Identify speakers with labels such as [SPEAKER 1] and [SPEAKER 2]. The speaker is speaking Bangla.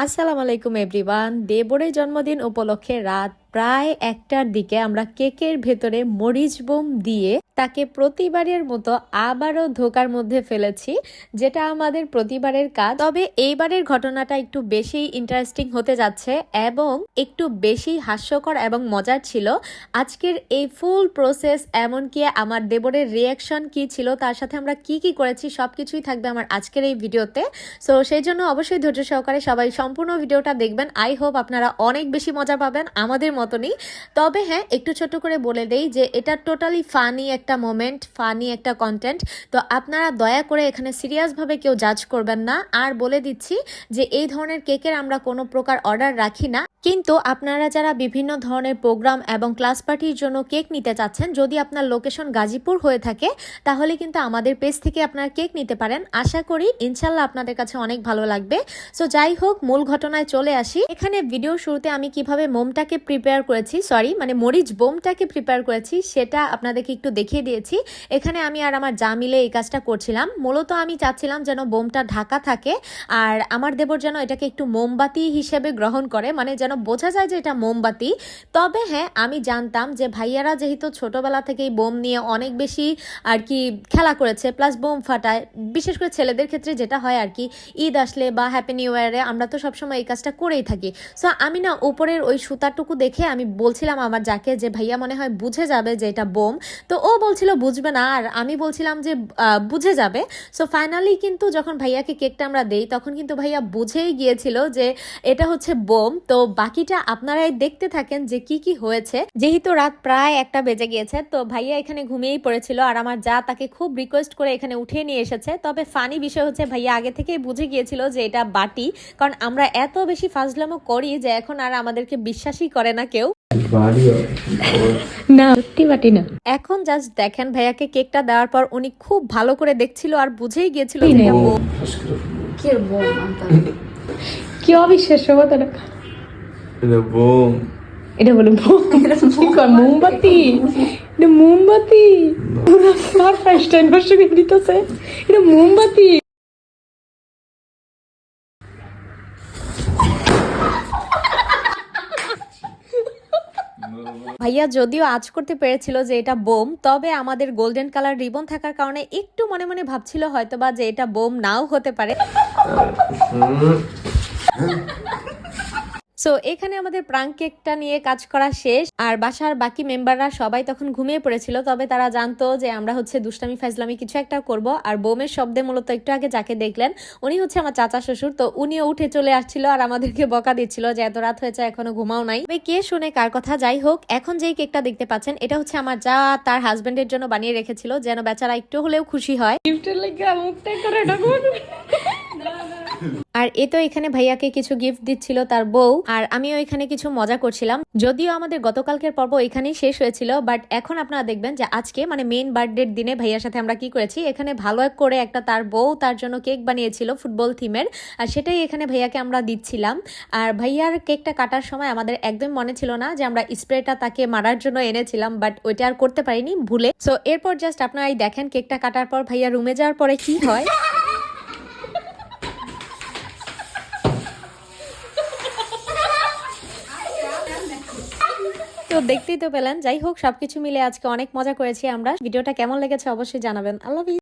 [SPEAKER 1] আসসালামু আলাইকুম এভরিওয়ান। দেবরের জন্মদিন উপলক্ষে রাত প্রায় 1টার দিকে আমরা কেকের ভেতরে মরিচ বোম দিয়ে তাকে প্রতিবারের মতো আবারও ধোকার মধ্যে ফেলেছি, যেটা আমাদের প্রতিবারের কাজ। তবে এইবারের ঘটনাটা একটু বেশি ইন্টারেস্টিং হতে যাচ্ছে এবং একটু বেশি হাস্যকর এবং মজার ছিল। আজকের এই ফুল প্রসেস, এমনকি আমার দেবরের রিয়াকশন কি ছিল, তার সাথে আমরা কি কি করেছি, সবকিছুই থাকবে আমার আজকের এই ভিডিওতে। সো সেই জন্য অবশ্যই ধৈর্য সহকারে সবাই সম্পূর্ণ ভিডিওটা দেখবেন। আই হোপ আপনারা অনেক বেশি মজা পাবেন আমাদের মতনই। তবে হ্যাঁ, একটু ছোট করে বলে দেই যে এটা টোটালি ফানি একটা মোমেন্ট, ফানি একটা কন্টেন্ট। তো আপনারা দয়া করে এখানে সিরিয়াসভাবে কেউ জাজ করবেন না। আর বলে দিচ্ছি যে এই ধরনের কেকের আমরা কোনো প্রকার অর্ডার রাখি না, কিন্তু আপনারা যারা বিভিন্ন ধরনের প্রোগ্রাম এবং ক্লাস পার্টির জন্য কেক নিতে চাচ্ছেন, যদি আপনার লোকেশন গাজীপুর হয়ে থাকে, তাহলে কিন্তু আমাদের পেজ থেকে আপনারা কেক নিতে পারেন। আশা করি ইনশাল্লাহ আপনাদের কাছে অনেক ভালো লাগবে। সো যাই হোক, মূল ঘটনায় চলে আসি। এখানে ভিডিওর শুরুতে আমি কিভাবে মোমটাকে প্রিপেয়ার করেছি, মরিচ বোমটাকে প্রিপেয়ার করেছি, সেটা আপনাদেরকে একটু দেখিয়ে দিয়েছি। এখানে আমি আর আমার যা মিলে এই কাজটা করছিলাম। মূলত আমি চাচ্ছিলাম যেন বোমটা ঢাকা থাকে, আর আমার দেবর যেন এটাকে একটু মোমবাতি হিসেবে গ্রহণ করে, মানে যেন বোঝা যায় যে এটা মোমবাতি। তবে হ্যাঁ, আমি জানতাম যে ভাইয়ারা যেহেতু ছোটবেলা থেকেই বোম নিয়ে অনেক বেশি আর কি খেলা করেছে, প্লাস বোম ফাটায়, বিশেষ করে ছেলেদের ক্ষেত্রে যেটা হয় আর কি, ঈদ আসলে বা হ্যাপি নিউ ইয়ারে আমরা তো সবসময় এই কাজটা করেই থাকি। সো আমি না উপরের ওই সুতাটুকু দেখে আমি বলছিলাম আমার যাকে যে ভাইয়া মনে হয় বুঝে যাবে যে এটা বোম। তো ও বলছিল বুঝবে না, আর আমি বলছিলাম যে বুঝে যাবে। সো ফাইনালি কিন্তু যখন ভাইয়াকে কেকটা আমরা দেই, তখন কিন্তু ভাইয়া বুঝেই গিয়েছিল যে এটা হচ্ছে বোম। তো বাকিটা আপনারাই দেখতে থাকেন যে কি কি হয়েছে। যেহেতু রাত প্রায় 1টা বেজে গিয়েছে, তো ভাইয়া এখানে ঘুমিয়েই পড়েছিল, আর আমার যা তাকে খুব রিকোয়েস্ট করে এখানে উঠিয়ে নিয়ে এসেছে। তবে ফানি বিষয় হচ্ছে ভাইয়া আগে থেকেই বুঝে গিয়েছিল যে এটা বাটি, কারণ আমরা এত বেশি ফাজলামো করি যে এখন আর আমাদেরকে বিশ্বাসই করে না কেউ। না, সত্যি বাটি না। এখন জাস্ট দেখেন, ভাইয়াকে কেকটা দেওয়ার পর উনি খুব ভালো করে দেখছিল আর বুঝেই গিয়েছিল যে এটা বোম। কি অবিশ্বাস্য কথাটা।
[SPEAKER 2] এটা বোম।
[SPEAKER 1] এটা বলে বোম? মোমবাতি। এটা মোমবাতি। পুরো সারপ্রাইজটা নষ্ট করে দিতেছে। এটা মোমবাতি। ভাইয়া যদিও আজ করতে পেরেছিল যে এটা বোম, তবে আমাদের গোল্ডেন কালার রিবন থাকার কারণে একটু মনে মনে ভাবছিল হয়তোবা যে এটা বোম নাও হতে পারে। সো এখানে আমাদের প্রাঙ্ক কেকটা নিয়ে কাজ করা শেষ, আর বাসার বাকি মেম্বাররা সবাই তখন ঘুমিয়ে পড়েছিল। তবে তারা জানতো যে আমরা হচ্ছে দুষ্টামি ফাজলামি কিছু একটা করব। আর বোমের শব্দে মূলত একটু আগে যাকে দেখলেন, উনি হচ্ছে আমার চাচা শ্বশুর। তো উনিও উঠে চলে আসছিল আর আমাদেরকে বকা দিচ্ছিল যে এত রাত হয়েছে এখনো ঘুমাও নাই। তবে কে শুনে কার কথা। যাই হোক, এখন যেই কেকটা দেখতে পাচ্ছেন, এটা হচ্ছে আমার যা তার হাজবেন্ডের জন্য বানিয়ে রেখেছিল, যেন বেচারা একটু হলেও খুশি হয়। আর এ তো এখানে ভাইয়াকে কিছু গিফট দিচ্ছিল তার বউ, আর আমিও এখানে কিছু মজা করছিলাম। যদিও আমাদের গতকালকের পর্ব এখানেই শেষ হয়েছিল, বাট এখন আপনারা দেখবেন যে আজকে মানে মেইন বার্থডের দিনে ভাইয়ার সাথে আমরা কি করেছি। এখানে ভালো করে একটা তার বউ তার জন্য কেক বানিয়েছিল ফুটবল থিমের, আর সেটাই এখানে ভাইয়াকে আমরা দিচ্ছিলাম। আর ভাইয়ার কেকটা কাটার সময় আমাদের একদম মনে ছিল না যে আমরা স্প্রেটা তাকে মারার জন্য এনেছিলাম, বাট ওইটা আর করতে পারিনি ভুলে। সো এরপর জাস্ট আপনারাই দেখেন কেকটা কাটার পর ভাইয়া রুমে যাওয়ার পরে কি হয়। তো দেখতেই তো পেলেন। যাই হোক, সবকিছু মিলে আজকে অনেক মজা করেছি আমরা। ভিডিওটা কেমন লেগেছে অবশ্যই জানাবেন। আল্লাহ হাফেজ।